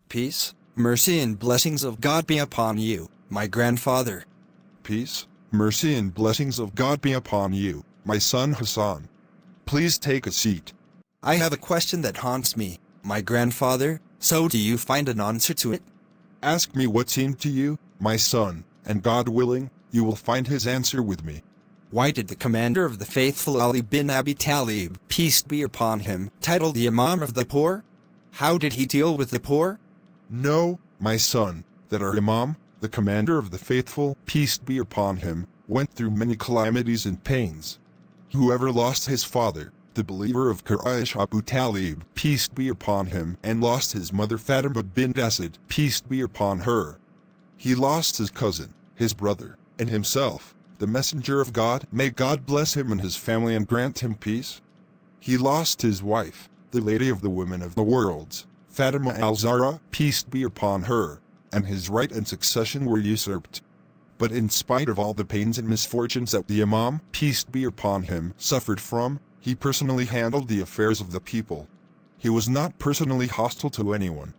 Peace, mercy and blessings of God be upon you, my grandfather. Peace, mercy and blessings of God be upon you, my son Hassan. Please take a seat. I have a question that haunts me, my grandfather, so do you find an answer to it? Ask me what seemed to you, my son, and God willing, you will find his answer with me. Why did the commander of the faithful Ali bin Abi Talib, peace be upon him, title the Imam of the poor? How did he deal with the poor? Know, my son, that our Imam, the commander of the faithful, peace be upon him, went through many calamities and pains. Whoever lost his father, the believer of Quraysh Abu Talib, peace be upon him, and lost his mother Fatima bint Asad, peace be upon her. He lost his cousin, his brother, and himself, the messenger of God, may God bless him and his family and grant him peace. He lost his wife, the lady of the women of the worlds, Fatima al-Zahra, peace be upon her, and his right and succession were usurped. But in spite of all the pains and misfortunes that the Imam, peace be upon him, suffered from, he personally handled the affairs of the people. He was not personally hostile to anyone.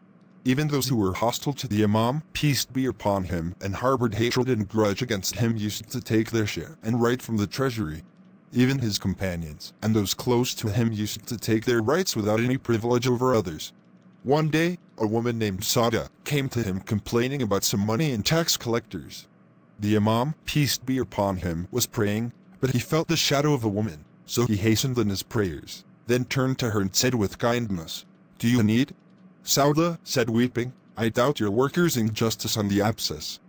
Even those who were hostile to the Imam, peace be upon him, and harbored hatred and grudge against him used to take their share and right from the treasury. Even his companions and those close to him used to take their rights without any privilege over others. One day, a woman named Sada came to him complaining about some money and tax collectors. The Imam, peace be upon him, was praying, but he felt the shadow of a woman, so he hastened in his prayers, then turned to her and said with kindness, "Do you need?" Sauda said weeping, "I doubt your workers' injustice on the abscess."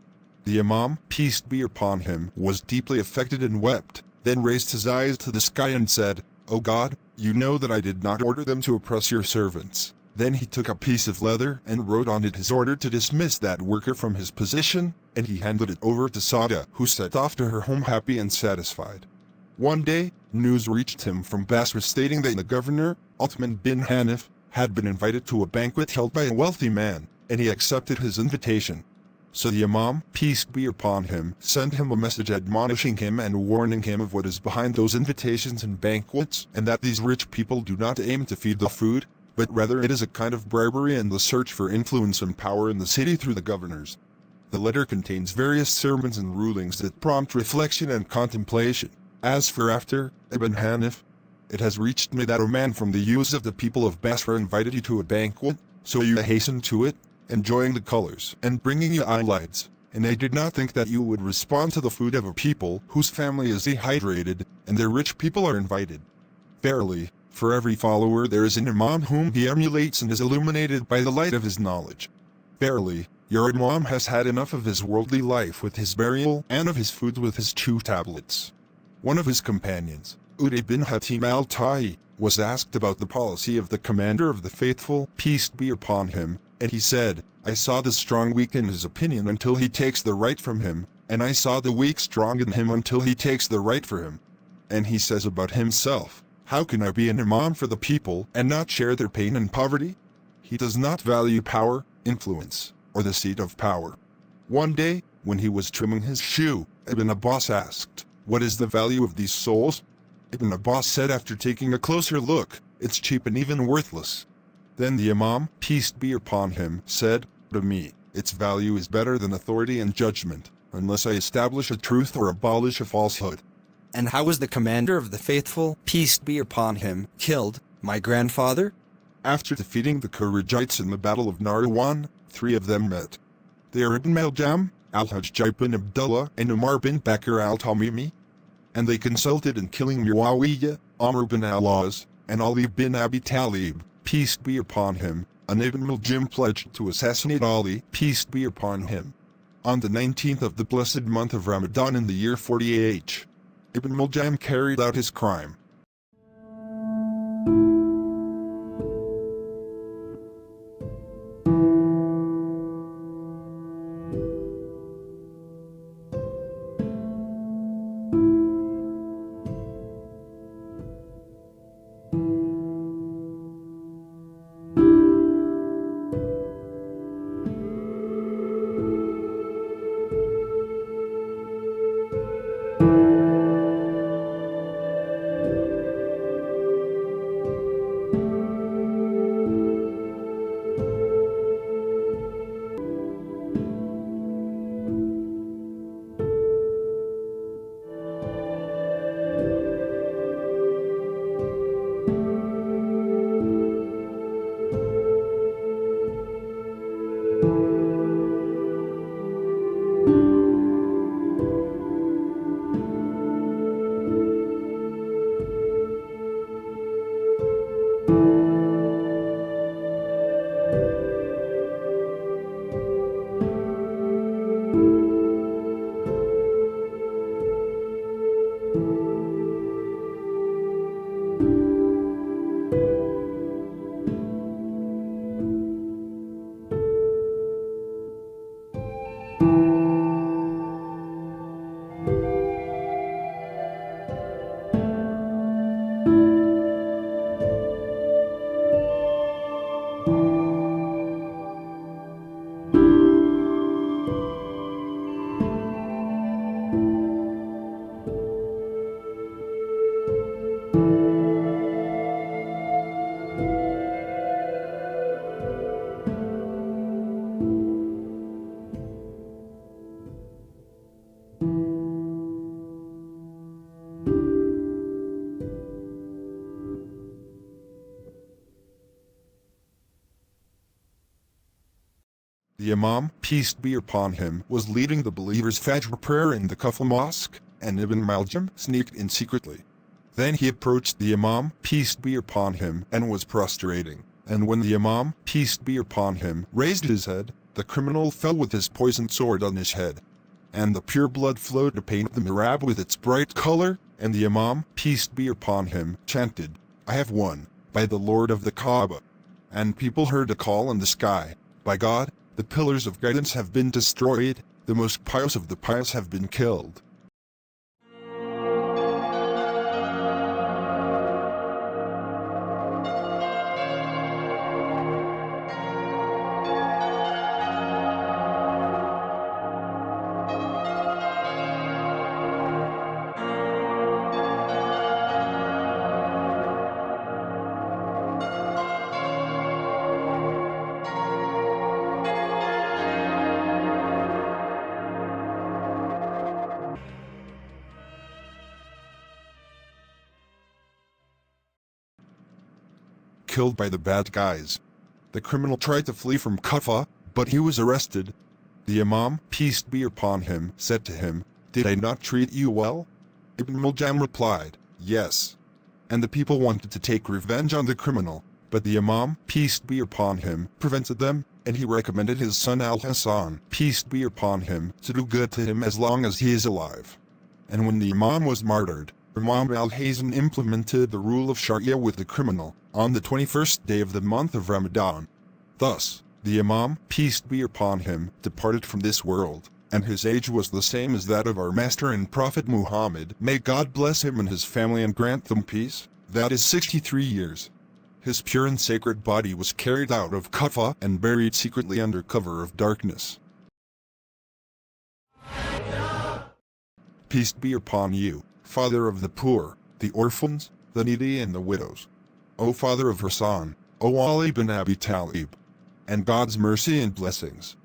The Imam, peace be upon him, was deeply affected and wept, then raised his eyes to the sky and said, "O God, you know that I did not order them to oppress your servants." Then he took a piece of leather and wrote on it his order to dismiss that worker from his position, and he handed it over to Sauda, who set off to her home happy and satisfied. One day, news reached him from Basra stating that the governor, Uthman bin Hanif, had been invited to a banquet held by a wealthy man, and he accepted his invitation. So the Imam, peace be upon him, sent him a message admonishing him and warning him of what is behind those invitations and banquets, and that these rich people do not aim to feed the food, but rather it is a kind of bribery and the search for influence and power in the city through the governors. The letter contains various sermons and rulings that prompt reflection and contemplation. As for after Ibn Hanif, it has reached me that a man from the youths of the people of Basra invited you to a banquet, so you hastened to it, enjoying the colors and bringing you eyelids, and I did not think that you would respond to the food of a people whose family is dehydrated, and their rich people are invited. Verily, for every follower there is an Imam whom he emulates and is illuminated by the light of his knowledge. Verily, your Imam has had enough of his worldly life with his burial and of his food with his 2 tablets. One of his companions, Uday bin Hatim al-Ta'i, was asked about the policy of the commander of the faithful, peace be upon him, and he said, "I saw the strong weak in his opinion until he takes the right from him, and I saw the weak strong in him until he takes the right for him." And he says about himself, "How can I be an Imam for the people and not share their pain and poverty?" He does not value power, influence, or the seat of power. One day, when he was trimming his shoe, Ibn Abbas asked, "What is the value of these souls?" Ibn Abbas said after taking a closer look, "It's cheap and even worthless." Then the Imam, peace be upon him, said, "To me, its value is better than authority and judgment, unless I establish a truth or abolish a falsehood." And how was the commander of the faithful, peace be upon him, killed, my grandfather? After defeating the Kharijites in the Battle of Narawan, 3 of them met. They are Ibn Maljam, Al-Hajjaj bin Abdullah, and Umar bin Bakr al-Tamimi. And they consulted in killing Muawiyah, Amr bin al-As, and Ali bin Abi Talib, peace be upon him, and Ibn Maljam pledged to assassinate Ali, peace be upon him. On the 19th of the blessed month of Ramadan in the year 40 AH, Ibn Maljam carried out his crime. The Imam, peace be upon him, was leading the believers' Fajr prayer in the Kufa mosque, and Ibn Maljam sneaked in secretly. Then he approached the Imam, peace be upon him, and was prostrating, and when the Imam, peace be upon him, raised his head, the criminal fell with his poisoned sword on his head. And the pure blood flowed to paint the mihrab with its bright color, and the Imam, peace be upon him, chanted, "I have won, by the Lord of the Kaaba." And people heard a call in the sky, "By God, the pillars of guidance have been destroyed, the most pious of the pious have been killed." Killed by the bad guys. The criminal tried to flee from Kufa, but he was arrested. The Imam, peace be upon him, said to him, "Did I not treat you well?" Ibn Maljam replied, "Yes." And the people wanted to take revenge on the criminal, but the Imam, peace be upon him, prevented them, and he recommended his son Al-Hassan, peace be upon him, to do good to him as long as he is alive. And when the Imam was martyred, Imam al-Hasan implemented the rule of Sharia with the criminal, on the 21st day of the month of Ramadan. Thus, the Imam, peace be upon him, departed from this world, and his age was the same as that of our Master and Prophet Muhammad, may God bless him and his family and grant them peace, that is 63 years. His pure and sacred body was carried out of Kufa and buried secretly under cover of darkness. Peace be upon you, Father of the poor, the orphans, the needy and the widows. O Father of Hassan, O Ali bin Abi Talib. And God's mercy and blessings